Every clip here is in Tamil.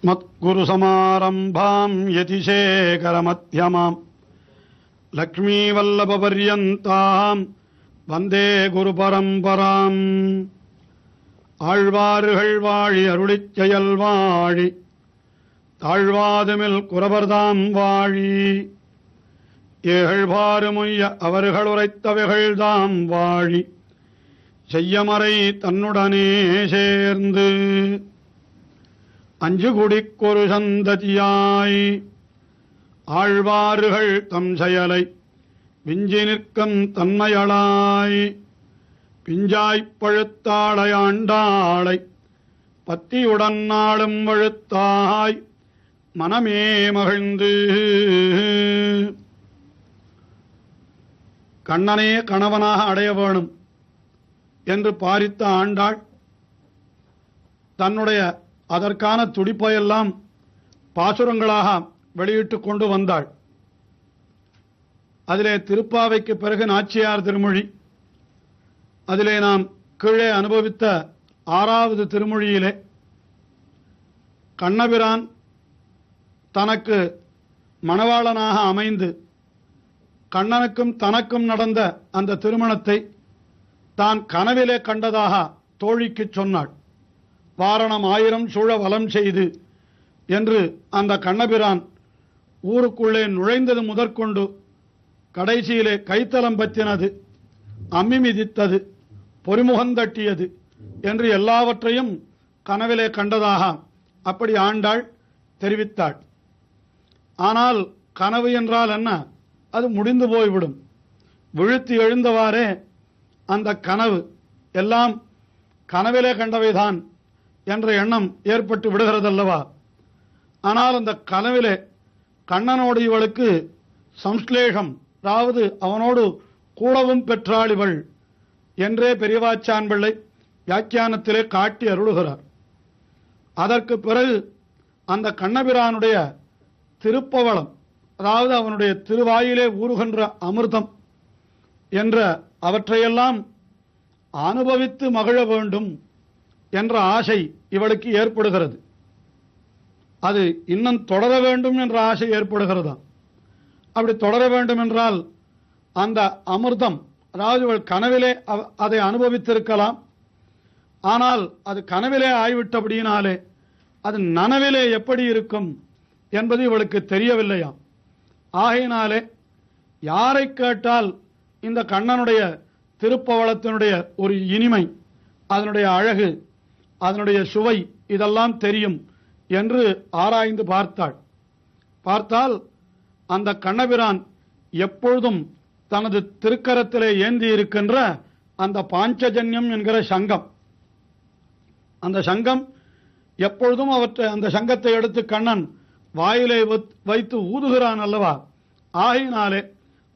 अस्मत्कुरुसमारम्भां यतिशेखरमध्यमां लक्ष्मीवल्लभपर्यन्तां वन्दे गुरुपरम्पराम् ஆழ்வார்கள் வாழி அருளிச் செயல் வாழி தாழ்வாதுமில் குரவர்தாம் வாழி ஏகழ்வாறுமுய்ய அவர்கள் உரைத்தவைகள்தாம் வாழி செய்யமறை தன்னுடனே சேர்ந்து அஞ்சு குடிக்கொரு சந்ததியாய் ஆழ்வார்கள் தம் செயலை விஞ்சி நிற்கும் தன்மையளாய் பிஞ்சாய்ப் பழுத்தாளையாண்டாளை பத்தியுடன் நாளும் வழுத்தாய் மனமே மகிழ்ந்து கண்ணனே கணவனாக அடைய வேணும் என்று பாரித்த ஆண்டாள் தன்னுடைய அதற்கான துடிப்பையெல்லாம் பாசுரங்களாக வெளியிட்டு கொண்டு வந்தாள். அதிலே திருப்பாவைக்கு பிறகு நாச்சியார் திருமொழி, அதிலே நாம் கீழே அனுபவித்த 6வது திருமொழியிலே கண்ணபிரான் தனக்கு மணவாளனாக அமைந்து கண்ணனுக்கும் தனக்கும் நடந்த அந்த திருமணத்தை தான் கனவிலே கண்டதாக தோழிக்கு சொன்னாள். வாரணம் 1000 சூழ வலம் செய்து என்று அந்த கண்ணபிரான் ஊருக்குள்ளே நுழைந்தது முதற்கொண்டு கடைசியிலே கைத்தலம் பற்றினது, அம்மி மிதித்தது, பொறிமுகந்தட்டியது என்று எல்லாவற்றையும் கனவிலே கண்டதாக அப்படி ஆண்டாள் தெரிவித்தாள். ஆனால் கனவு என்றால் என்ன? அது முடிந்து போய்விடும். விழுத்தி எழுந்தவாறே அந்த கனவு எல்லாம் கனவிலே கண்டவைதான் என்ற எண்ணம் ஏற்பட்டு விடுகிறதல்லவா? ஆனால் அந்த கனவிலே கண்ணனோடு இவளுக்கு சம்ஸ்லேஷம், அதாவது அவனோடு கூடவும் பெற்றாள் இவள் என்றே பெரியவாச்சான் பிள்ளை வியாக்கியானத்திலே காட்டி அருளுகிறார். அதற்கு பிறகு அந்த கண்ணபிரானுடைய திருப்பவளம், அதாவது அவனுடைய திருவாயிலே ஊறுகின்ற அமிர்தம் என்ற அவற்றையெல்லாம் அனுபவித்து மகிழ வேண்டும் என்ற ஆசை இவளுக்கு ஏற்படுகிறது. அது இன்னும் தொடர வேண்டும் என்ற ஆசை ஏற்படுகிறதா? அப்படி தொடர வேண்டும் என்றால் அந்த அமிர்தம், அதாவது இவள் கனவிலே அதை அனுபவித்திருக்கலாம், ஆனால் அது கனவிலே ஆய்விட்டபடியினாலே அது நனவிலே எப்படி இருக்கும் என்பது இவளுக்கு தெரியவில்லையாம். ஆகையினாலே யாரை கேட்டால் இந்த கண்ணனுடைய திருப்பவளத்தினுடைய ஒரு இனிமை, அதனுடைய அழகு, அதனுடைய சுவை இதெல்லாம் தெரியும் என்று ஆராய்ந்து பார்த்தால் அந்த கண்ணபிரான் எப்பொழுதும் தனது திருக்கரத்திலே ஏந்தி இருக்கின்ற அந்த பாஞ்சஜன்யம் என்கிற சங்கம், அந்த சங்கம் எப்பொழுதும் அந்த சங்கத்தை எடுத்து கண்ணன் வாயிலே வைத்து ஊதுகிறான் அல்லவா? ஆகையினாலே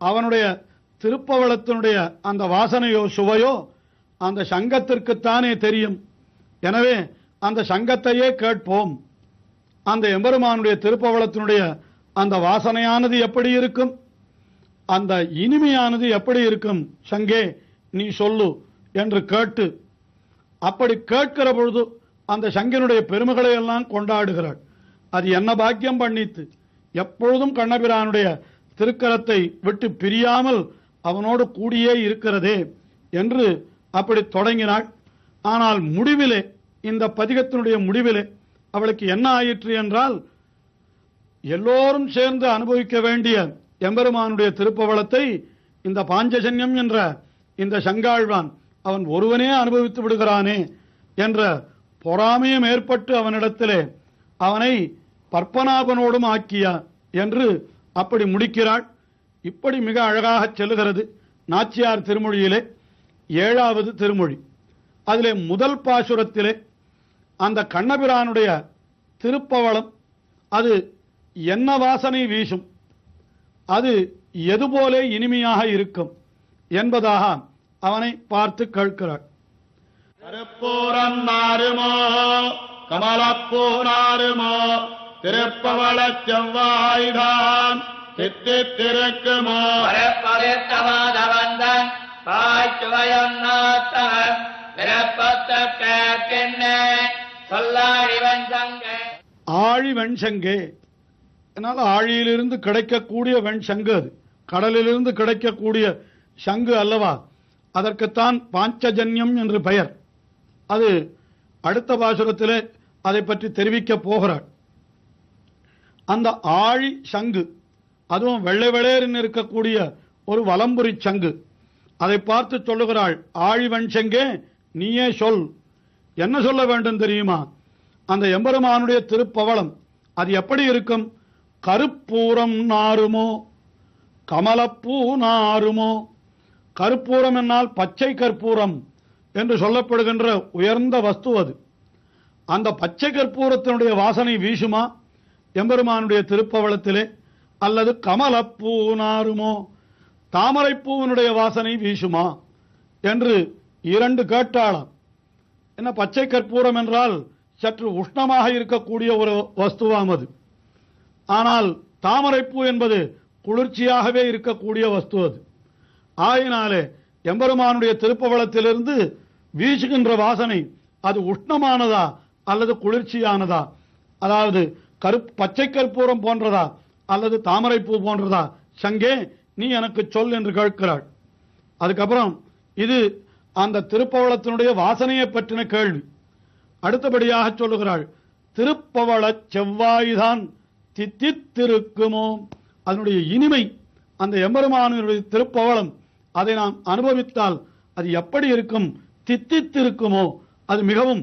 அவனுடைய திருப்பவளத்தினுடைய அந்த வாசனையோ சுவையோ அந்த சங்கத்திற்குத்தானே தெரியும். எனவே அந்த சங்கத்தையே கேட்போம். அந்த எம்பெருமானுடைய திருப்பவளத்தினுடைய அந்த வாசனையானது எப்படி இருக்கும், அந்த இனிமையானது எப்படி இருக்கும், சங்கே நீ சொல்லு என்று கேட்டு, அப்படி கேட்கிற பொழுது அந்த சங்கினுடைய பெருமைகளை எல்லாம் கொண்டாடுகிறாள். அது என்ன பாக்கியம் பண்ணித்து, எப்பொழுதும் கண்ணபிரானுடைய திருக்கரத்தை விட்டு பிரியாமல் அவனோடு கூடியே இருக்கிறதே என்று அப்படி தொடங்கினாள். ஆனால் முடிவிலே, இந்த பதிகத்தினுடைய முடிவிலே அவளுக்கு என்ன ஆயிற்று என்றால், எல்லோரும் சேர்ந்து அனுபவிக்க வேண்டிய எம்பெருமானுடைய திருப்பவளத்தை இந்த பாஞ்சஜன்யம் என்ற இந்த சங்காழ்வான் அவன் ஒருவனே அனுபவித்து விடுகிறானே என்ற பொறாமையும் ஏற்பட்டு அவனிடத்திலே அவனை பற்பனாபனோடும் ஆக்கியா என்று அப்படி முடிக்கிறாள். இப்படி மிக அழகாக செல்லுகிறது நாச்சியார் திருமொழியிலே 7வது திருமொழி. அதிலே முதல் பாசுரத்திலே அந்த கண்ணபிரானுடைய திருப்பவளம் அது என்ன வாசனை வீசும், அது எதுபோலே இனிமையாக இருக்கும் என்பதாக அவனை பார்த்து கேட்கிறாள். கருப்பூரம் நாருமோ கமலப்பூனாருமோ திருப்பவள செவ்வாய்தான் சித்தித்திருக்குமோ பரப்பவித்தமாதவந்தன் பாய்ச்சுவயம் நாத்தவன் விரப்பத்த கேட்கின்றேன் சொல்லாழிவன் சங்க ஆழி வெண்சங்கே, என்னால் ஆழியிலிருந்து கிடைக்கக்கூடிய வெண்சங்கு, அது கடலிலிருந்து கிடைக்கக்கூடிய சங்கு அல்லவா, அதற்குத்தான் பாஞ்சஜன்யம் என்று பெயர். அது அடுத்த பாசுரத்திலே அதை பற்றி தெரிவிக்கப் போகிறாள். அந்த ஆழி சங்கு, அதுவும் வெள்ளை வெளேரின் இருக்கக்கூடிய ஒரு வலம்புரி சங்கு, அதை பார்த்து சொல்லுகிறாள், ஆழி வெண்சங்கே நீயே சொல். என்ன சொல்ல வேண்டும் தெரியுமா? அந்த எம்பெருமானுடைய திருப்பவளம் அது எப்படி இருக்கும்? கருப்பூரம் நாருமோ, கமலப்பூ நாருமோ. கருப்பூரம் என்னால் பச்சை கற்பூரம் என்று சொல்லப்படுகின்ற உயர்ந்த வஸ்து அது. அந்த பச்சை கற்பூரத்தினுடைய வாசனை வீசுமா எம்பெருமானுடைய திருப்பவளத்திலே? அல்லது கமலப்பூ நாருமோ, தாமரைப்பூவினுடைய வாசனை வீசுமா என்று இரண்டு கேட்டாளாம். என்ன, பச்சை கற்பூரம் என்றால் சற்று உஷ்ணமாக இருக்கக்கூடிய ஒரு வஸ்துவாம் அது. ஆனால் தாமரைப்பூ என்பது குளிர்ச்சியாகவே இருக்கக்கூடிய வஸ்து அது. ஆயினாலே எம்பெருமானுடைய திருப்பவளத்திலிருந்து வீசுகின்ற வாசனை அது உஷ்ணமானதா அல்லது குளிர்ச்சியானதா? அதாவது பச்சை கற்பூரம் போன்றதா அல்லது தாமரைப்பூ போன்றதா? சங்கே நீ எனக்கு சொல் என்று கேட்கிறாள். அதுக்கப்புறம் இது அந்த திருப்பவளத்தினுடைய வாசனையை பற்றின கேள்வி. அடுத்தபடியாக சொல்லுகிறாள், திருப்பவள செவ்வாய்தான் தித்தித்திருக்குமோ. அதனுடைய இனிமை, அந்த எம்பெருமானுடைய திருப்பவளம் அதை நாம் அனுபவித்தால் அது எப்படி இருக்கும்? தித்தித்திருக்குமோ, அது மிகவும்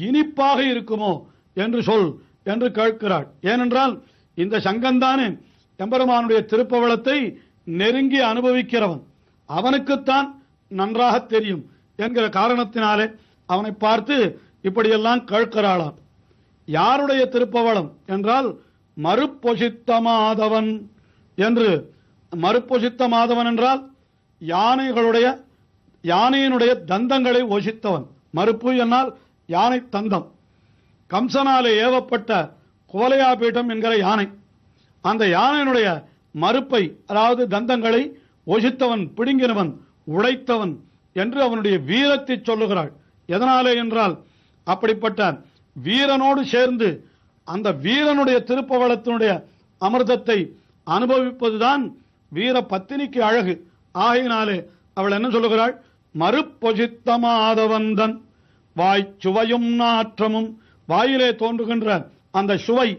இனிப்பாக இருக்குமோ என்று சொல் என்று கேட்கிறாள். ஏனென்றால் இந்த சங்கந்தானே எம்பெருமானுடைய திருப்பவளத்தை நெருங்கி அனுபவிக்கிறவன், அவனுக்குத்தான் நன்றாக தெரியும் என்கிற காரணத்தினாலே அவனை பார்த்து இப்படியெல்லாம் கேட்கிறாளாம். யாருடைய திருப்பவளம் என்றால் மறுப்பொசித்த மாதவன் என்று. மறுப்பொசித்த மாதவன் என்றால் யானையினுடைய தந்தங்களை ஒசித்தவன். மறுப்பு என்னால் யானை தந்தம். கம்சனாலே ஏவப்பட்ட கோலையாபீட்டம் என்கிற யானை, அந்த யானையினுடைய மறுப்பை, அதாவது தந்தங்களை ஒசித்தவன், பிடுங்கினவன், உடைத்தவன் என்று அவனுடைய வீரத்தை சொல்லுகிறாள். எதனாலே என்றால் அப்படிப்பட்ட வீரனோடு சேர்ந்து அந்த வீரனுடைய திருப்பவளத்தினுடைய அமிர்தத்தை அனுபவிப்பதுதான் வீர பத்தினிக்கு அழகு. ஆகையினாலே அவள் என்ன சொல்லுகிறாள்? மறுப்பொசித்த மாதவந்தன் வாய்ச்சுவையும் நாற்றமும். வாயிலே தோன்றுகின்ற அந்த சுவை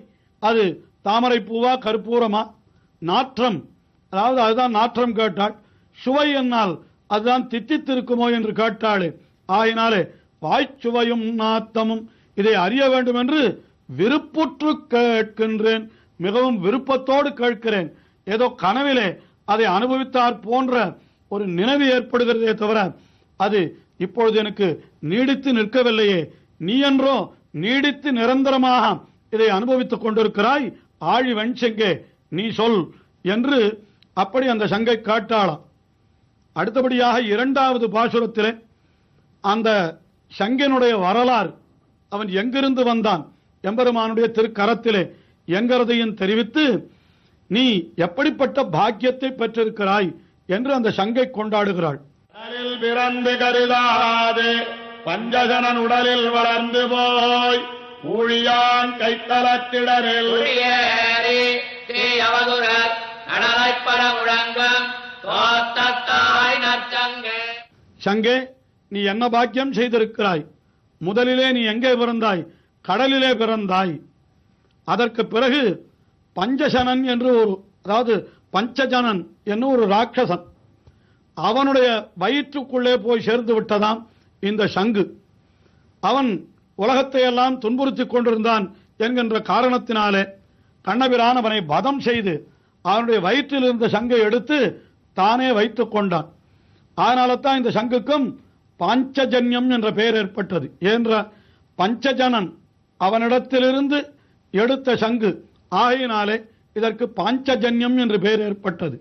அது தாமரை பூவா கற்பூரமா? நாற்றம், அதாவது அதுதான் நாற்றம் கேட்டாள். சுவை என்னால் அதுதான் தித்தித்திருக்குமோ என்று கேட்டாளே. ஆகினாலே வாய்ச்சுவையும் நாத்தமும் இதை அறிய வேண்டும் என்று விருப்புற்று கேட்கின்றேன். மிகவும் விருப்பத்தோடு கேட்கிறேன். ஏதோ கனவிலே அதை அனுபவித்தார் போன்ற ஒரு நினைவு ஏற்படுகிறதே தவிர அது இப்பொழுது எனக்கு நீடித்து நிற்கவில்லையே. நீ என்றோ நீடித்து நிரந்தரமாக இதை அனுபவித்துக் கொண்டிருக்கிறாய். ஆழி வெண்சங்கே நீ சொல் என்று அப்படி அந்த சங்கை காட்டாளாம். அடுத்தபடியாக இரண்டாவது பாசுரத்திலே அந்த சங்கனுடைய வரலாறு, அவன் எங்கிருந்து வந்தான் எம்பெருமானுடைய திருக்கரத்திலே என்கிறதையும் தெரிவித்து நீ எப்படிப்பட்ட பாக்கியத்தை பெற்றிருக்கிறாய் என்று அந்த சங்கை கொண்டாடுகிறாள். பிறந்து கருதாது பஞ்சஜனன் உடலில் வளர்ந்து போய் ஊழியான் கைத்தலத்திடரில் சங்கே நீ என்ன பாக்கியம் செய்திருக்கிறாய். முதலிலே நீ எங்கே பிறந்தாய்? கடலிலே பிறந்தாய். அதற்கு பிறகு பஞ்சசனன் என்று ஒரு, அதாவது பஞ்சஜனன் என்று ஒரு ராட்சசன், அவனுடைய வயிற்றுக்குள்ளே போய் சேர்ந்து விட்டதாம் இந்த சங்கு. அவன் உலகத்தை எல்லாம் துன்புறுத்திக் கொண்டிருந்தான் என்கின்ற காரணத்தினாலே கண்ணபிரான் அவனை வதம் செய்து அவனுடைய வயிற்றில் இருந்த சங்கை எடுத்து தானே வைத்துக் கொண்டான். அதனால தான் இந்த சங்குக்கும் பாஞ்சஜன்யம் என்ற பெயர் ஏற்பட்டது. என்ற பஞ்சஜனன் அவனிடத்திலிருந்து எடுத்த சங்கு ஆகையினாலே இதற்கு பாஞ்சஜன்யம் என்று பெயர் ஏற்பட்டது.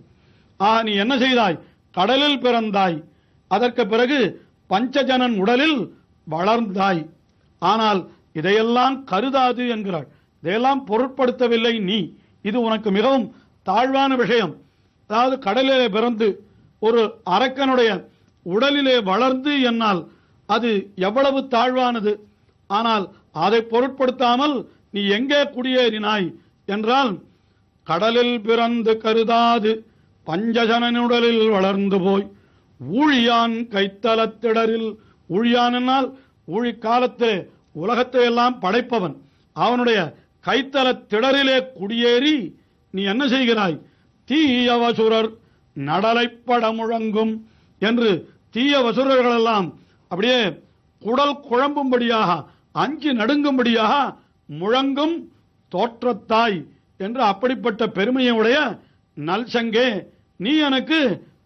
நீ என்ன செய்தாய்? கடலில் பிறந்தாய். அதற்கு பிறகு பஞ்சஜனன் உடலில் வளர்ந்தாய். ஆனால் இதையெல்லாம் கருதாது என்கிறாள். இதையெல்லாம் பொருட்படுத்தவில்லை நீ. இது உனக்கு மிகவும் தாழ்வான விஷயம். அதாவது கடலிலே பிறந்து ஒரு அரக்கனுடைய உடலிலே வளர்ந்து என்னால் அது எவ்வளவு தாழ்வானது. ஆனால் அதை பொருட்படுத்தாமல் நீ எங்கே குடியேறினாய் என்றால், கடலில் பிறந்து கருதாது பஞ்சஜனனுடலில் வளர்ந்து போய் ஊழியான் கைத்தலத்திடரில். ஊழியானால் ஊழி காலத்திலே உலகத்தை எல்லாம் படைப்பவன், அவனுடைய கைத்தல திடரிலே குடியேறி நீ என்ன செய்கிறாய்? தீய வசுரர் நடலைப்பட முழங்கும் என்று தீய வசுரர்கள் எல்லாம் அப்படியே குடல் குழம்பும்படியாக அஞ்சு நடுங்கும்படியாக முழங்கும் தோற்றத்தாய் என்று அப்படிப்பட்ட பெருமையுடைய நல்சங்கே நீ எனக்கு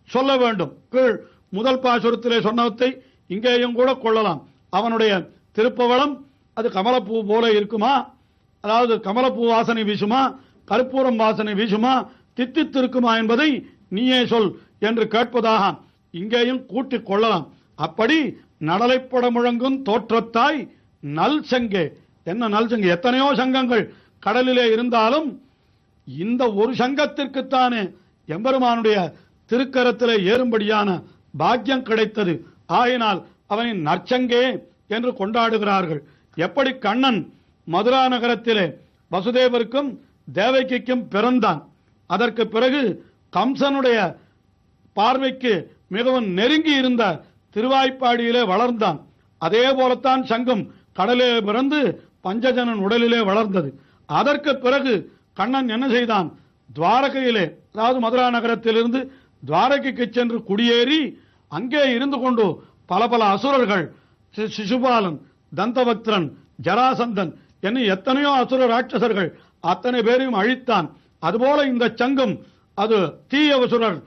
சொல்ல வேண்டும். கீழ் முதல் பாசுரத்திலே சொன்னவத்தை இங்கேயும் கூட கொள்ளலாம். அவனுடைய திருப்பவளம் அது கமலப்பூ போல இருக்குமா, அதாவது கமலப்பூ வாசனை வீசுமா, கற்பூரம் வாசனை வீசுமா, தித்தித்திருக்குமா என்பதை நீயே சொல் என்று கேட்பதாக இங்கேயும் கூட்டிக் கொள்ளலாம். அப்படி நடலைப்பட முழங்கும் தோற்றத்தாய் நல் சங்கே. என்ன நல் சங்கே? எத்தனையோ சங்கங்கள் கடலிலே இருந்தாலும் இந்த ஒரு சங்கத்திற்குத்தானே எம்பெருமானுடைய திருக்கரத்திலே ஏறும்படியான பாக்கியம் கிடைத்தது. ஆயினால் அவனை நற்சங்கே என்று கொண்டாடுகிறார்கள். எப்படி கண்ணன் மதுரா நகரத்திலே வசுதேவருக்கும் தேவகிக்கும் பிறந்தான், அதற்கு பிறகு கம்சனுடைய பார்வைக்கு மிகவும் நெருங்கி இருந்த திருவாய்ப்பாடியிலே வளர்ந்தான். அதே போலத்தான் சங்கம் கடலிலே பிறந்து பஞ்சஜனன் உடலிலே வளர்ந்தது. அதற்கு பிறகு கண்ணன் என்ன செய்தான்? துவாரகையிலே, அதாவது மதுரா நகரத்திலிருந்து துவாரகைக்கு சென்று குடியேறி அங்கே இருந்து கொண்டு பல பல அசுரர்கள், சிசுபாலன், தந்தபக்திரன், ஜராசந்தன் என்ன எத்தனையோ அசுர ராட்சசர்கள் அத்தனை பேரையும் அழித்தான். அதுபோல இந்த சங்கம் அது தீய அசுரர்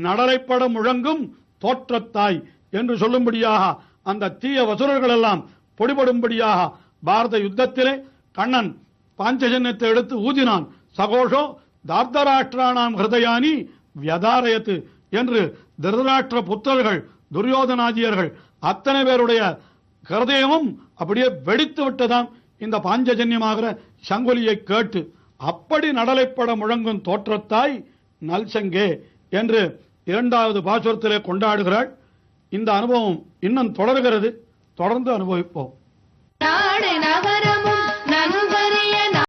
நடலைப்பட முழங்கும் தோற்றத்தாய் என்று சொல்லும்படியாக அந்த தீய அசுரர்கள் எல்லாம் பொடிபடும்படியாக பாரத யுத்தத்திலே கண்ணன் பாஞ்சஜன்யத்தை எடுத்து ஊதினான். சகோஷோ தார்தராஷ்டிரானாம் ஹிருதயானி வியதாரயத்து என்று திருதராஷ்டிர புத்திரர்கள், துரியோதனாதியர்கள் அத்தனை பேருடைய ஹிருதயமும் அப்படியே வெடித்து விட்டதாம் இந்த பாஞ்சஜன்யமாகிற சங்கொலியை கேட்டு. அப்படி நடலைப்பட முழங்கும் தோற்றத்தாய் நல்சங்கே என்று இரண்டாவது பாசுரத்திலே கொண்டாடுகிறாள். இந்த அனுபவம் இன்னும் தொடர்கிறது. தொடர்ந்து அனுபவிப்போம்.